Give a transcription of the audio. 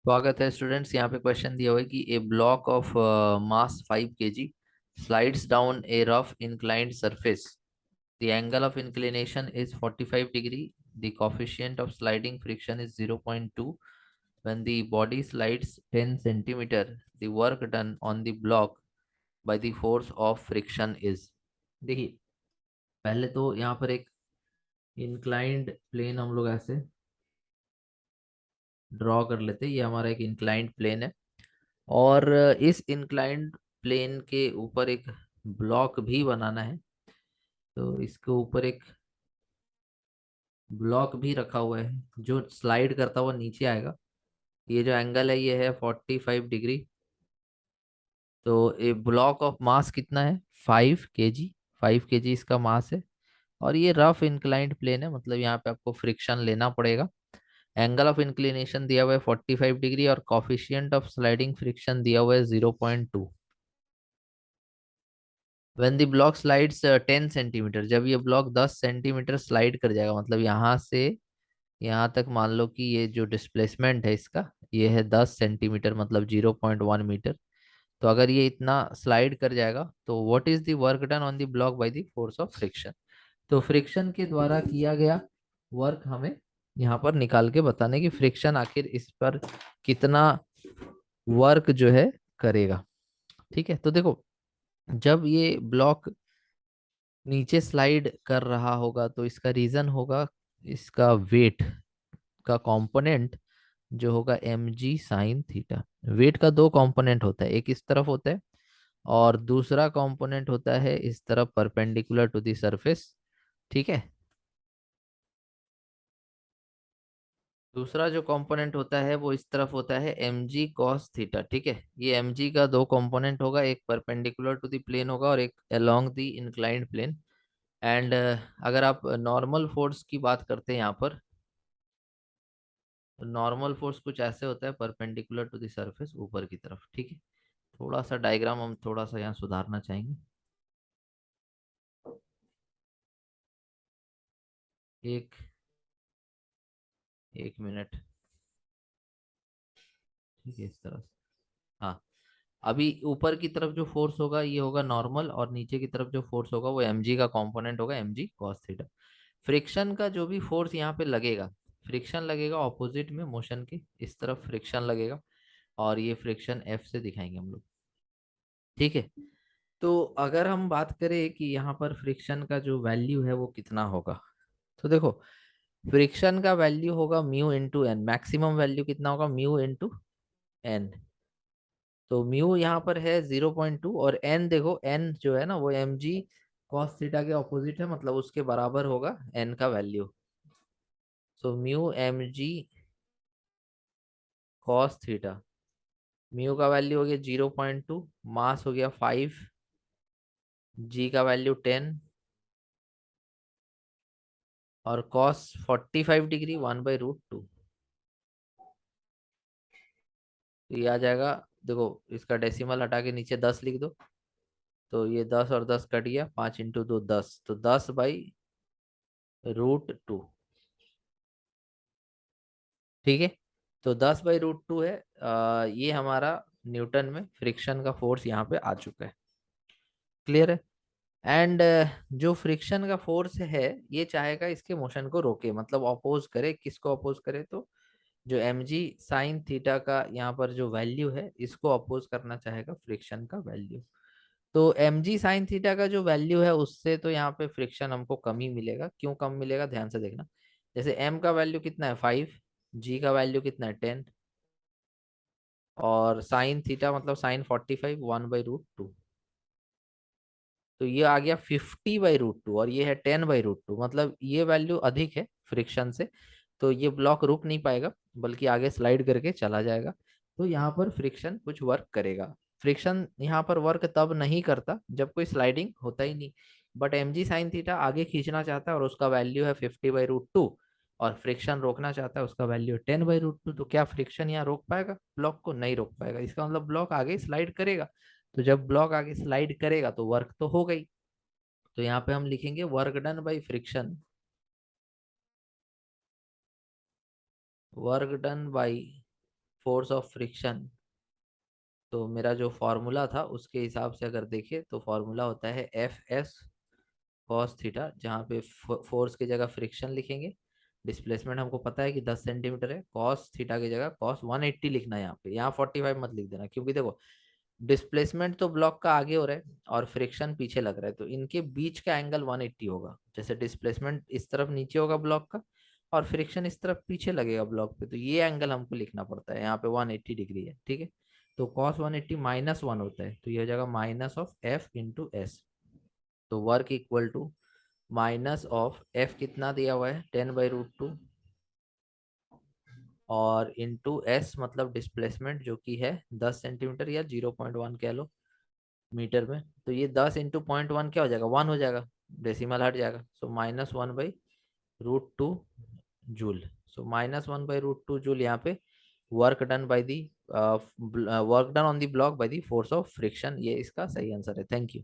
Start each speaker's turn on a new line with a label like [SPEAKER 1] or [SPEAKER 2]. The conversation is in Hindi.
[SPEAKER 1] स्वागत है स्टूडेंट्स। यहाँ पे क्वेश्चन दिया हुआ है कि a block of mass 5 kg slides down a rough inclined surface. The angle of inclination is 45 degree. The coefficient of sliding friction is 0.2। When the body slides 10 centimetre the work done on the block by the force of friction is. देखिए, पहले तो यहाँ पर एक इंक्लाइंड प्लेन हम लोग ऐसे ड्रॉ कर लेते हैं। ये हमारा एक इंक्लाइंड प्लेन है और इस इंक्लाइंड प्लेन के ऊपर एक ब्लॉक भी बनाना है। तो इसके ऊपर एक ब्लॉक भी रखा हुआ है जो स्लाइड करता हुआ नीचे आएगा। ये जो एंगल है ये है 45 डिग्री। तो ये ब्लॉक ऑफ मास कितना है? 5 kg। 5 kg इसका मास है और ये रफ इंक्लाइंड प्लेन है, मतलब यहाँ पे आपको फ्रिक्शन लेना पड़ेगा। एंगल ऑफ इंक्लिनेशन दिया हुआ है 45 डिग्री और कॉफिशिएंट ऑफ स्लाइडिंग फ्रिक्शन दिया हुआ है 0.2। When the block slides 10 centimetre, जब ये ब्लॉक 10 सेंटीमीटर स्लाइड कर जाएगा, मतलब यहाँ से यहाँ तक मान लो कि ये जो डिस्प्लेसमेंट है इसका ये है 10 सेंटीमीटर, मतलब 0.1 मीटर। तो अगर ये इतना स्लाइड कर जाएगा तो what is the work done on the block by the force of friction. तो फ्रिक्शन के द्वारा किया गया वर्क हमें यहाँ पर निकाल के बताने की फ्रिक्शन आखिर इस पर कितना वर्क जो है करेगा। ठीक है, तो देखो, जब ये ब्लॉक नीचे स्लाइड कर रहा होगा तो इसका रीजन होगा इसका वेट का कंपोनेंट जो होगा m g sine theta. Weight का दो कंपोनेंट होता है, एक इस तरफ होता है और दूसरा कंपोनेंट होता है इस तरफ परपेंडिकुलर टू द सरफेस। ठीक है, दूसरा जो कंपोनेंट होता है वो इस तरफ होता है एम जी कॉस थीटा। ठीक है, ये एम जी का दो कंपोनेंट होगा, एक परपेंडिकुलर टू द प्लेन होगा और एक along the inclined plane. And अगर आप नॉर्मल फोर्स की बात करते हैं यहाँ पर, नॉर्मल फोर्स कुछ ऐसे होता है परपेंडिकुलर टू द सरफेस ऊपर की तरफ। ठीक है, थोड़ा सा डायग्राम हम थोड़ा सा यहाँ सुधारना चाहेंगे। एक एक मिनट। ठीक है, इस तरह से। हाँ, अभी ऊपर की तरफ जो फोर्स होगा ये होगा नॉर्मल और नीचे की तरफ जो फोर्स होगा वो mg का कंपोनेंट होगा mg cos थीटा। फ्रिक्शन का जो भी फोर्स यहाँ पे लगेगा, फ्रिक्शन लगेगा ऑपोजिट में मोशन के, इस तरफ फ्रिक्शन लगेगा और ये फ्रिक्शन f से दिखाएंगे हम लोग। ठीक है, तो अगर हम बात करें कि यहाँ पर फ्रिक्शन का जो वैल्यू है वो कितना होगा, तो देखो, फ्रिक्शन का वैल्यू होगा mu into n. Maximum value कितना होगा? Mu into n. तो म्यू यहाँ पर है 0.2 और एन देखो, एन जो है ना वो एम जी कॉस थीटा के ऑपोजिट है, मतलब उसके बराबर होगा एन का value. So mu m g cos theta, mu का वैल्यू हो गया 0.2, मास हो गया 5, जी का वैल्यू 10 और कॉस 45 डिग्री 1/√2। तो ये आ जाएगा, देखो इसका डेसिमल हटा के नीचे 10 लिख दो। तो ये 10 और 10 कट गया, 5 × 2 10, तो 10/√2। ठीक है, तो 10/√2 है। ये हमारा न्यूटन में फ्रिक्शन का फोर्स यहाँ पे आ चुका है। क्लियर है? एंड जो फ्रिक्शन का फोर्स है ये चाहेगा इसके मोशन को रोके, मतलब अपोज करे। किसको अपोज करे? तो जो एम जी साइन थीटा का यहाँ पर जो वैल्यू है इसको अपोज करना चाहेगा फ्रिक्शन का वैल्यू। तो एम जी साइन थीटा का जो वैल्यू है उससे तो यहाँ पे फ्रिक्शन हमको कम ही मिलेगा। क्यों कम मिलेगा? ध्यान से देखना। जैसे एम का वैल्यू कितना है 5, जी का वैल्यू कितना है 10 और साइन थीटा मतलब साइन 45 1/√2। तो ये आ गया 50/√2 और ये है 10/√2, मतलब ये वैल्यू अधिक है फ्रिक्शन से। तो ये ब्लॉक रुक नहीं पाएगा बल्कि आगे स्लाइड करके चला जाएगा। तो यहाँ पर फ्रिक्शन कुछ वर्क करेगा। फ्रिक्शन यहाँ पर वर्क तब नहीं करता जब कोई स्लाइडिंग होता ही नहीं। But m g sine theta आगे खींचना चाहता है और उसका वैल्यू है 50/√2 और फ्रिक्शन रोकना चाहता है, उसका वैल्यू है 10/√2। तो क्या फ्रिक्शन यहाँ रोक पाएगा? ब्लॉक को नहीं रोक पाएगा। इसका मतलब ब्लॉक आगे स्लाइड करेगा। तो जब ब्लॉक आगे स्लाइड करेगा तो वर्क तो हो गई। तो यहाँ पे हम लिखेंगे work done by friction, work done by force of friction, तो मेरा जो फॉर्मूला था उसके हिसाब से अगर देखें तो फॉर्मूला होता है एफ एस कॉस थीटा, जहाँ पे फोर्स की जगह फ्रिक्शन लिखेंगे, डिस्प्लेसमेंट हमको पता है कि 10 सेंटीमीटर है, कॉस थीटा की जगह कॉस 180 लिखना है यहाँ पे, यहाँ 45 मत लिख देना, क्योंकि देखो डिस्प्लेसमेंट तो ब्लॉक का आगे हो रहा है और फ्रिक्शन पीछे लग रहा है, तो इनके बीच का एंगल 180 होगा। जैसे डिस्प्लेसमेंट इस तरफ नीचे होगा ब्लॉक का और फ्रिक्शन इस तरफ पीछे लगेगा ब्लॉक पे, तो ये एंगल हमको लिखना पड़ता है, यहाँ पे 180 डिग्री है, ठीक है। तो कॉस 180 माइनस वन होता है, तो ये हो जाएगा minus of F into S. तो work equal to minus of F कितना दिया हुआ है 10/√2 और इंटू एस मतलब डिस्प्लेसमेंट जो कि है 10 सेंटीमीटर या 0.1 कह लो मीटर में। तो ये 10 × 0.1 क्या हो जाएगा, 1 हो जाएगा, डेसिमल हट जाएगा। सो -1/√2 जूल। सो -1/√2 जूल यहाँ पे work done by the work done on the block by the force of friction, ये इसका सही आंसर है। Thank you.